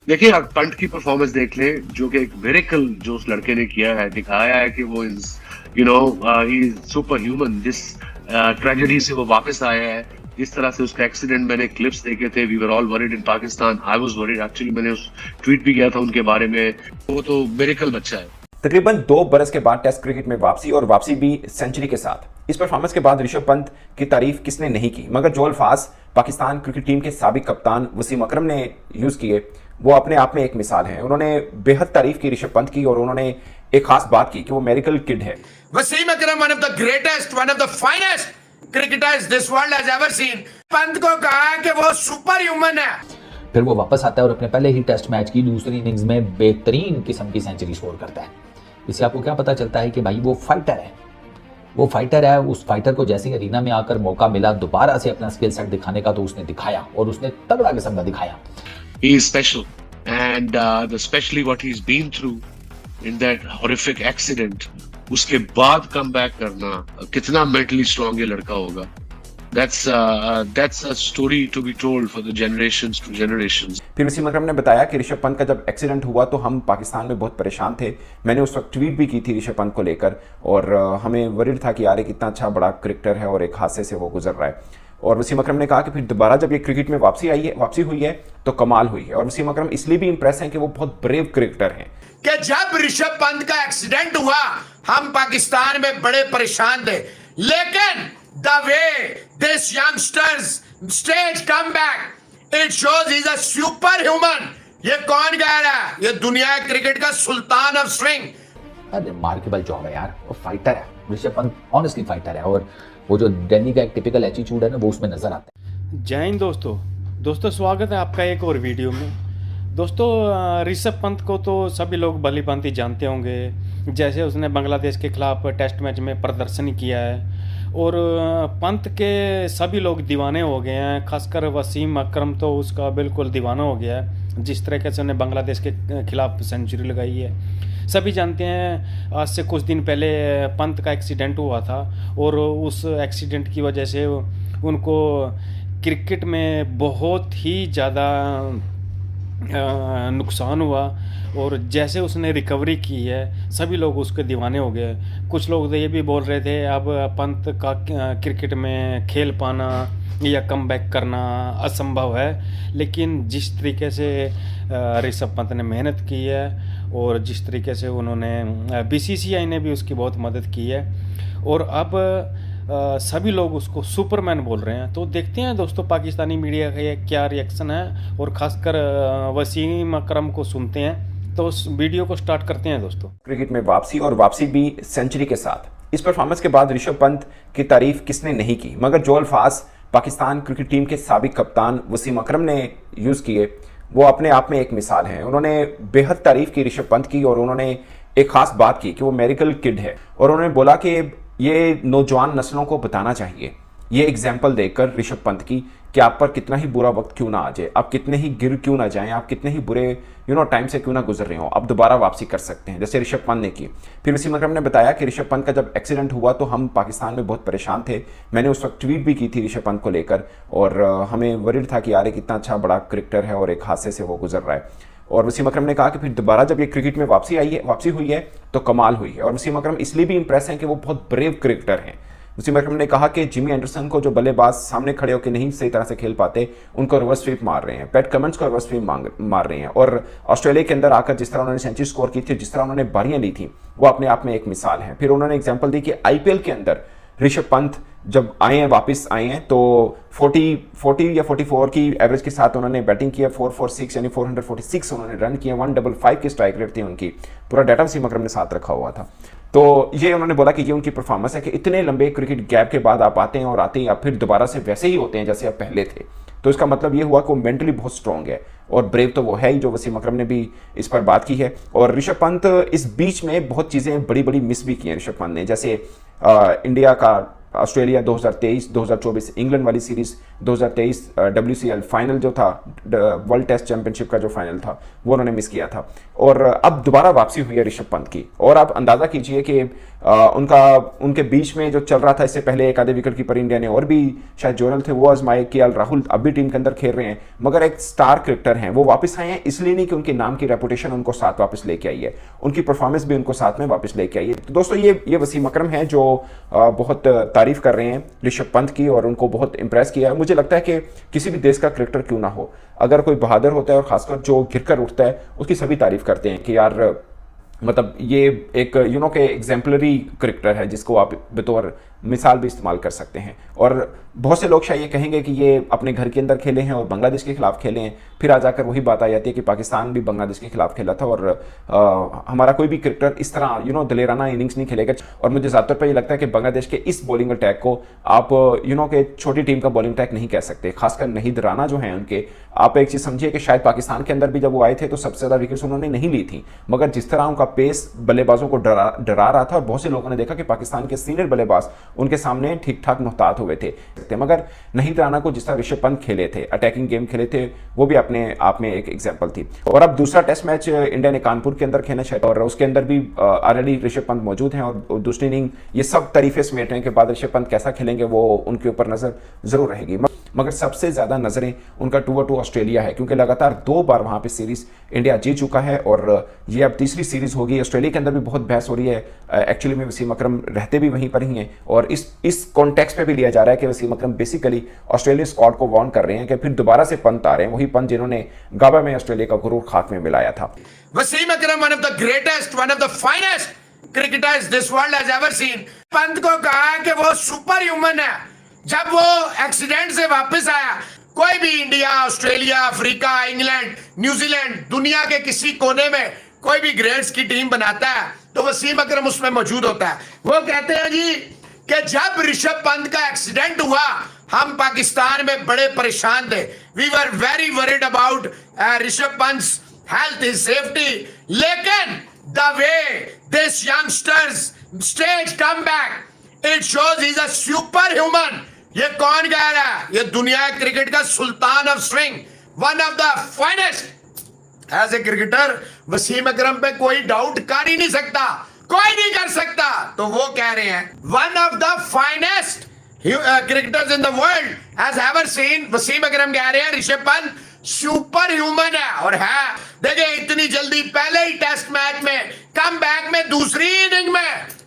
देखिए, आप पंत की परफॉर्मेंस देख लें, जो कि एक मिरेकल जो उस लड़के ने किया है, दिखाया है कि वो is he is super human. जिस ट्रेजेडी से वो वापस आया है, जिस तरह से उसका एक्सीडेंट, मैंने क्लिप्स देखे थे, we were all worried in Pakistan, I was worried actually, मैंने उस ट्वीट भी किया था उनके बारे में। वो तो मिरेकल बच्चा है। तकरीबन 2 बरस के बाद टेस्ट क्रिकेट में वापसी, और वापसी भी सेंचुरी के साथ। इस परफॉर्मेंस के बाद ऋषभ पंत की तारीफ किसने नहीं की, मगर जो अल्फाज पाकिस्तान क्रिकेट टीम के साबिक कप्तान वसीम अकरम ने यूज किए वो अपने आप में एक मिसाल है। उन्होंने बेहद तारीफ की ऋषभ पंत की, और उन्होंने एक खास बात की कि वो मेरिकल किड है। Wasim Akram, one of the greatest, one of the finest cricketers this world has ever seen. Pant को कहा कि वो सुपर ह्यूमन है। फिर वो वापस आता है और अपने पहले ही टेस्ट मैच की दूसरी इनिंग्स में बेहतरीन किस्म की सेंचुरी स्कोर करता है। इससे आपको क्या पता चलता है कि भाई वो फाइटर है। वो फाइटर है। उस फाइटर को जैसे अरीना में आकर मौका मिला दोबारा से अपना स्किल सेट दिखाने का, तो उसने दिखाया, और उसने तगड़ा किस्म का दिखाया। He is special, and especially what he's been through in that horrific accident, उसके बाद कम बैक करना, कितना मेंटली स्ट्रॉन्ग ये लड़का होगा। That's a story to be told for the generations to generations. फिर वसीम अकरम ने बताया कि ऋषभ पंत का जब एक्सीडेंट हुआ तो हम पाकिस्तान में बहुत परेशान थे। मैंने उस वक्त ट्वीट भी की थी ऋषभ पंत को लेकर, और हमें वरीड था कि यार कितना अच्छा बड़ा क्रिकेटर है और एक हादसे से वो गुजर रहा है। और वसीम अकरम ने कहा कि फिर दोबारा जब ये क्रिकेट में वापसी हुई है तो कमाल हुई है। और वसीम अकरम इसलिए भी इंप्रेस हैं कि वो बहुत ब्रेव क्रिकेटर हैं कि जब ऋषभ पंत का एक्सीडेंट हुआ हम पाकिस्तान में बड़े परेशान थे, लेकिन the way this youngster's stage come back, it shows he is a super human. ये कौन कह रहा है? ये दुनिया क्रिकेट का सुल्तान ऑफ स्विंग। रिमार्केबल जॉब है यार। वो फाइटर है ऋषभ पंत, ऑनेस्टली फाइटर है। और वो जो डैनी का एक टिपिकल एटीट्यूड है ना, वो उसमें नजर आता है। जय हिंद दोस्तों स्वागत है आपका एक और वीडियो में। दोस्तों, ऋषभ पंत को तो सभी लोग भली भांति जानते होंगे, जैसे उसने बांग्लादेश के खिलाफ टेस्ट मैच में प्रदर्शन किया है, और पंत के सभी लोग दीवाने हो गए हैं। खासकर वसीम अकरम तो उसका बिल्कुल दीवाना हो गया है, जिस तरीके से उन्हें बांग्लादेश के खिलाफ सेंचुरी लगाई है। सभी जानते हैं आज से कुछ दिन पहले पंत का एक्सीडेंट हुआ था, और उस एक्सीडेंट की वजह से उनको क्रिकेट में बहुत ही ज़्यादा नुकसान हुआ। और जैसे उसने रिकवरी की है सभी लोग उसके दीवाने हो गए। कुछ लोग तो ये भी बोल रहे थे अब पंत का क्रिकेट में खेल पाना या कमबैक करना असंभव है, लेकिन जिस तरीके से ऋषभ पंत ने मेहनत की है, और जिस तरीके से उन्होंने बीसीसीआई ने भी उसकी बहुत मदद की है, और अब सभी लोग उसको सुपरमैन बोल रहे हैं। तो देखते हैं दोस्तों पाकिस्तानी मीडिया का ये क्या रिएक्शन है, और ख़ासकर वसीम अकरम को सुनते हैं। तो उस वीडियो को स्टार्ट करते हैं दोस्तों। क्रिकेट में वापसी, और वापसी भी सेंचुरी के साथ। इस परफॉर्मेंस के बाद ऋषभ पंत की तारीफ किसने नहीं की, मगर जो अल्फाज पाकिस्तान क्रिकेट टीम के साबिक कप्तान वसीम अकरम ने यूज़ किए वो अपने आप में एक मिसाल है। उन्होंने बेहद तारीफ की ऋषभ पंत की, और उन्होंने एक खास बात की कि वो मेरिकल किड है। और उन्होंने बोला कि ये नौजवान नस्लों को बताना चाहिए, ये एग्जाम्पल देकर ऋषभ पंत की, कि आप पर कितना ही बुरा वक्त क्यों ना आ जाए, आप कितने ही गिर क्यों ना जाएं, आप कितने ही बुरे टाइम से क्यों ना गुजर रहे हो, आप दोबारा वापसी कर सकते हैं, जैसे ऋषभ पंत ने की। फिर वसीम अकरम ने बताया कि ऋषभ पंत का जब एक्सीडेंट हुआ तो हम पाकिस्तान में बहुत परेशान थे। मैंने उस वक्त ट्वीट भी की थी ऋषभ पंत को लेकर, और हमें वरीड था कि यार कितना अच्छा बड़ा क्रिकेटर है और एक हादसे से वो गुजर रहा है। और वसीम अकरम ने कहा कि फिर दोबारा जब ये क्रिकेट में वापसी हुई है तो कमाल हुई है। और वसीम अकरम इसलिए भी इंप्रेस हैं कि वो बहुत ब्रेव क्रिकेटर हैं। वसीम अकरम ने कहा कि जिमी एंडरसन को जो बल्लेबाज सामने खड़े होकर नहीं सही तरह से खेल पाते उनको रिवर्स स्वीप मार रहे हैं, पैट कमिंस को रिवर्स स्वीप मार रहे हैं, और ऑस्ट्रेलिया के अंदर आकर जिस तरह उन्होंने सेंचुरी स्कोर की थी, जिस तरह उन्होंने बारियां ली थी, वो अपने आप में एक मिसाल है। फिर उन्होंने एग्जाम्पल दी कि आईपीएल के अंदर ऋषभ पंत जब वापस आए हैं तो 40 या 44 की एवरेज के साथ उन्होंने बैटिंग किया, 446 यानी 446 उन्होंने रन किए, 155 की स्ट्राइक रेट थी उनकी। पूरा डाटा वसीम अकरम ने साथ रखा हुआ था। तो ये उन्होंने बोला कि ये उनकी परफॉर्मेंस है कि इतने लंबे क्रिकेट गैप के बाद आप आते हैं, और आते ही आप फिर दोबारा से वैसे ही होते हैं जैसे आप पहले थे। तो इसका मतलब ये हुआ कि वो मेंटली बहुत स्ट्रॉन्ग है, और ब्रेव तो वो है ही, जो वसीम अकरम ने भी इस पर बात की है। और ऋषभ पंत इस बीच में बहुत चीज़ें बड़ी बड़ी मिस भी की हैं ऋषभ पंत ने, जैसे इंडिया का ऑस्ट्रेलिया 2023, 2024 इंग्लैंड वाली सीरीज, 2023 WCL फाइनल जो था, वर्ल्ड टेस्ट चैंपियनशिप का जो फाइनल था, वो उन्होंने मिस किया था। और अब दोबारा वापसी हुई है ऋषभ पंत की। और आप अंदाजा कीजिए कि उनके बीच में जो चल रहा था, इससे पहले एक आधे विकेट कीपर इंडिया ने और भी शायद जोरल थे, वो आजमाए, केएल राहुल अब भी टीम के अंदर खेल रहे हैं, मगर एक स्टार क्रिकेटर हैं, वो वापस आए हैं इसलिए नहीं कि उनके नाम की रेपुटेशन उनको साथ वापस लेके आई है, उनकी परफॉर्मेंस भी उनको साथ में वापस लेके आई है। तो दोस्तों ये वसीम अकरम है जो बहुत तारीफ कर रहे हैं ऋषभ पंत की और उनको बहुत इंप्रेस किया है। मुझे लगता है कि किसी भी देश का क्रिकेटर क्यों ना हो, अगर कोई बहादुर होता है और खासकर जो गिरकर उठता है, उसकी सभी तारीफ करते हैं कि यार मतलब ये एक के एग्जाम्पलरी क्रिकेटर है जिसको आप बतौर मिसाल भी इस्तेमाल कर सकते हैं। और बहुत से लोग शायद ये कहेंगे कि ये अपने घर के अंदर खेले हैं और बांग्लादेश के खिलाफ खेले हैं, फिर आ जाकर वही बात आ जाती है कि पाकिस्तान भी बांग्लादेश के खिलाफ खेला था और हमारा कोई भी क्रिकेटर इस तरह दलेराना इनिंग्स नहीं खेलेगा। और मुझे ज़्यादातर पर ये लगता है कि बांग्लादेश के इस बॉलिंग अटैक को आप के छोटी टीम का बॉलिंग अटैक नहीं कह सकते, खासकर नहीद राना जो हैं उनके। आप एक चीज़ समझिए कि शायद पाकिस्तान के अंदर भी जब वो आए थे तो सबसे ज़्यादा विकेट्स उन्होंने नहीं ली थी, मगर जिस तरह उनका पेस बल्लेबाजों को डरा रहा था, और बहुत से लोगों ने देखा कि पाकिस्तान के सीनियर बल्लेबाज उनके सामने ठीक ठाक मुहतात हुए थे। मगर नहीद राना को जिस तरह ऋषभ पंत खेले थे, अटैकिंग गेम खेले थे, वो भी अपने आप में एक एग्जाम्पल थी। और अब दूसरा टेस्ट मैच इंडिया ने कानपुर के अंदर खेलना चाहिए और उसके अंदर भी ऑलरेडी ऋषभ पंत मौजूद हैं और दूसरी इनिंग ये सब तारीफें समेटने के बाद ऋषभ पंत कैसा खेलेंगे वो उनके ऊपर नजर जरूर रहेगी। मगर सबसे ज्यादा नजरें उनका 2-2 ऑस्ट्रेलिया है, क्योंकि लगातार 2 बार वहां पे सीरीज इंडिया जीत चुका है और ये अब तीसरी सीरीज होगी। ऑस्ट्रेलिया के अंदर भी बहुत बहस हो रही है, एक्चुअली में वसीम अकरम रहते भी वहीं पर ही हैं और इस कॉन्टेक्स्ट पे भी लिया जा रहा है कि वसीम अकरम बेसिकली ऑस्ट्रेलिया स्क्वाड को वार्न कर रहे हैं कि फिर दोबारा से पंत आ रहे हैं, वही पंत जिन्होंने गाबा में ऑस्ट्रेलिया का गुरूर खाक में मिलाया था। Wasim Akram, one of the greatest, one of the finest cricketers this world has ever seen. Pant को कहा कि वो सुपर ह्यूमन है। जब वो एक्सीडेंट से वापस आया, कोई भी India, Australia, Africa, England, New Zealand, दुनिया के किसी कोने में कोई भी ग्रेट्स की टीम बनाता है तो वसीम अकरम उसमें मौजूद होता है। वो कहते हैं जी कि जब ऋषभ पंत का एक्सीडेंट हुआ, हम पाकिस्तान में बड़े परेशान थे। We were very worried about Rishabh Pant's health, his safety, लेकिन the way this youngster's stage come back, it shows he is a super human. ये कौन कह रहा है? ये दुनिया क्रिकेट का सुल्तान of swing, one of the finest. As a cricketer Wasim Akram पे कोई डाउट कर ही नहीं सकता, कोई नहीं कर सकता। तो वो कह रहे हैं one of the finest cricketers in the world has ever seen. Wasim Akram कह रहे हैं ऋषभ पंत सुपर ह्यूमन है। और है, देखिए इतनी जल्दी पहले ही टेस्ट मैच में, कम बैक में, दूसरी इनिंग में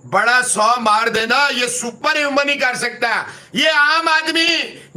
बड़ा 100 मार देना, ये सुपर ह्यूमन ही कर सकता है, ये आम आदमी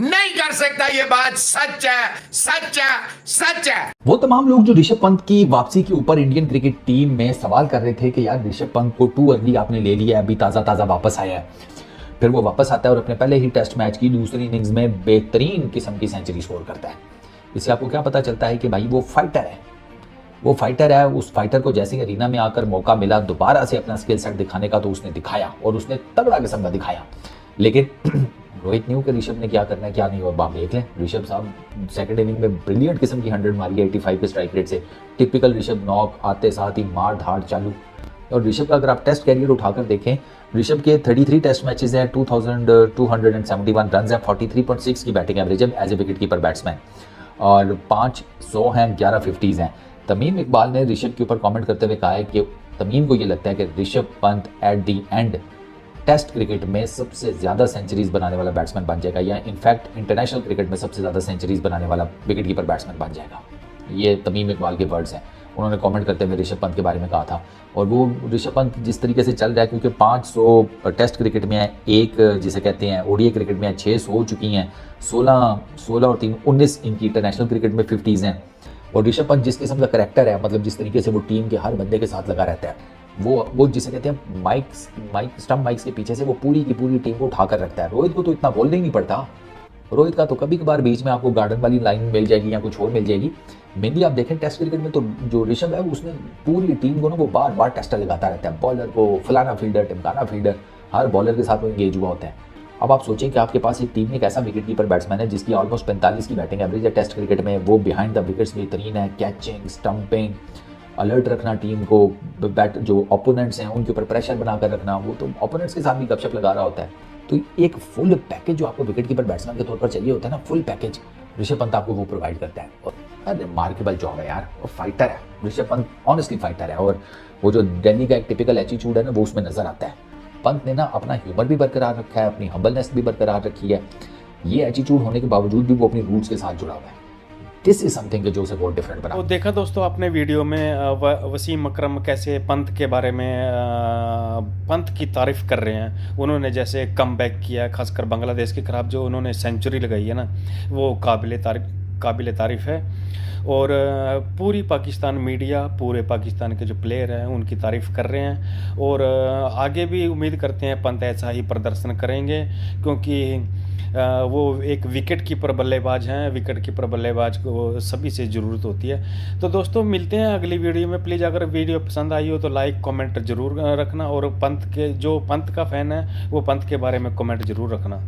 नहीं कर सकता। ये बात सच है, सच है, सच है। वो तमाम लोग जो ऋषभ पंत की वापसी के ऊपर इंडियन क्रिकेट टीम में सवाल कर रहे थे कि यार ऋषभ पंत को टू अर्ली आपने ले लिया, अभी ताज़ा वापस आया है, फिर वो वापस आता है और अपने पहले ही टेस्ट मैच की दूसरी इनिंग्स में बेहतरीन किस्म की सेंचुरी स्कोर करता है। इससे आपको क्या पता चलता है कि भाई वो फाइटर है, वो फाइटर है। उस फाइटर को जैसे अरीना में आकर मौका मिला दोबारा से अपना स्किल सेट दिखाने का, तो उसने दिखाया और उसने तगड़ा किस्म का दिखाया। लेकिन रोहित न्यू के ऋषभ ने क्या करना है क्या नहीं, और आप देख लें ऋषभ साहब सेकंड इनिंग में ब्रिलियंट किस्म की 100 मारी है 85 के स्ट्राइक रेट से। टिपिकल ऋषभ नॉक आते साथ ही मार धाड़ चालू। और ऋषभ का अगर आप टेस्ट कैरियर उठाकर देखें, ऋषभ के 33 टेस्ट मैचेस हैं, 2271 रन है, 43.6 की बैटिंग एवरेज है as a wicket keeper batsman, और 500 हैं, 11 50s हैं। तमीम इकबाल ने ऋषभ के ऊपर कमेंट करते हुए कहा है कि तमीम को ये लगता है कि Rishabh Pant at the end test cricket में सबसे ज़्यादा सेंचुरीज बनाने वाला बैट्समैन बन जाएगा, या इनफैक्ट इंटरनेशनल क्रिकेट में सबसे ज़्यादा सेंचुरीज बनाने वाला विकेट कीपर बैट्समैन बन जाएगा। ये तमीम इकबाल के वर्ड्स हैं, उन्होंने कमेंट करते हुए ऋषभ पंत के बारे में कहा था। और वो ऋषभ पंत जिस तरीके से चल रहा है, क्योंकि 500 टेस्ट क्रिकेट में है, एक जिसे कहते हैं ओडीआई क्रिकेट में 600 हो चुकी हैं, 16 और 3 19 इनकी इंटरनेशनल क्रिकेट में 50s हैं। और ऋषभ पंत जिस किस्म का करैक्टर है, मतलब जिस तरीके से वो टीम के हर बंदे के साथ लगा रहता है, वो जिसे कहते हैं स्टंप माइक्स के पीछे से वो पूरी की पूरी टीम को उठाकर रखता है। रोहित को तो इतना बोलना ही नहीं पड़ता, रोहित का तो कभी कभार बीच में आपको गार्डन वाली लाइन मिल जाएगी या कुछ और मिल जाएगी। मेनली आप देखें टेस्ट क्रिकेट में तो जो ऋषभ है उसने पूरी टीम को ना वो बार बार टेस्टर लगाता रहता है, बॉलर को फलाना फील्डर, टिमकाना फील्डर, हर बॉलर के साथ वो इंगेज हुआ होता है। अब आप सोचें कि आपके पास एक टीम में एक ऐसा विकेट कीपर बैट्समैन है जिसकी ऑलमोस्ट 45 की बैटिंग एवरेज है टेस्ट क्रिकेट में, वो बिहाइंड द विकेट्स बेहतरीन है, कैचिंग, स्टंपिंग, अलर्ट रखना टीम को, जो ओपोनेंट्स हैं उनके ऊपर प्रेशर बनाकर रखना, वो तो ओपोनेंट्स के साथ भी गपशप लगा रहा होता है। तो एक फुल पैकेज जो आपको विकेट कीपर बैट्समैन के तौर पर चाहिए होता है ना, फुल पैकेज, ऋषभ पंत आपको वो प्रोवाइड करता है। और रिमार्केबल जॉब है यार, और फाइटर है ऋषभ पंत, ऑनेस्टली फाइटर है। और वो जो दिल्ली का एक टिपिकल एटीट्यूड है ना, वो उसमें नजर आता है। पंत ने ना अपना ह्यूमर भी बरकरार रखा है, अपनी हम्बलनेस भी बरकरार रखी है। ये एटीट्यूड होने के बावजूद भी वो अपनी रूट्स के साथ जुड़ा हुआ है। दिस इज समथिंग जो उसे बहुत डिफरेंट बना। तो देखा दोस्तों आपने वीडियो में वसीम अकरम कैसे पंत के बारे में पंत की तारीफ कर रहे हैं। उन्होंने जैसे कम बैक किया, खासकर बांग्लादेश के खिलाफ जो उन्होंने सेंचुरी लगाई है ना, वो काबिल तारीफ है। और पूरी पाकिस्तान मीडिया, पूरे पाकिस्तान के जो प्लेयर हैं उनकी तारीफ कर रहे हैं। और आगे भी उम्मीद करते हैं पंत ऐसा ही प्रदर्शन करेंगे, क्योंकि वो एक विकेट कीपर बल्लेबाज हैं। विकेट कीपर बल्लेबाज को सभी से ज़रूरत होती है। तो दोस्तों मिलते हैं अगली वीडियो में। प्लीज़ अगर वीडियो पसंद आई हो तो लाइक कमेंट ज़रूर रखना, और पंत का फ़ैन है वो पंत के बारे में कमेंट ज़रूर रखना।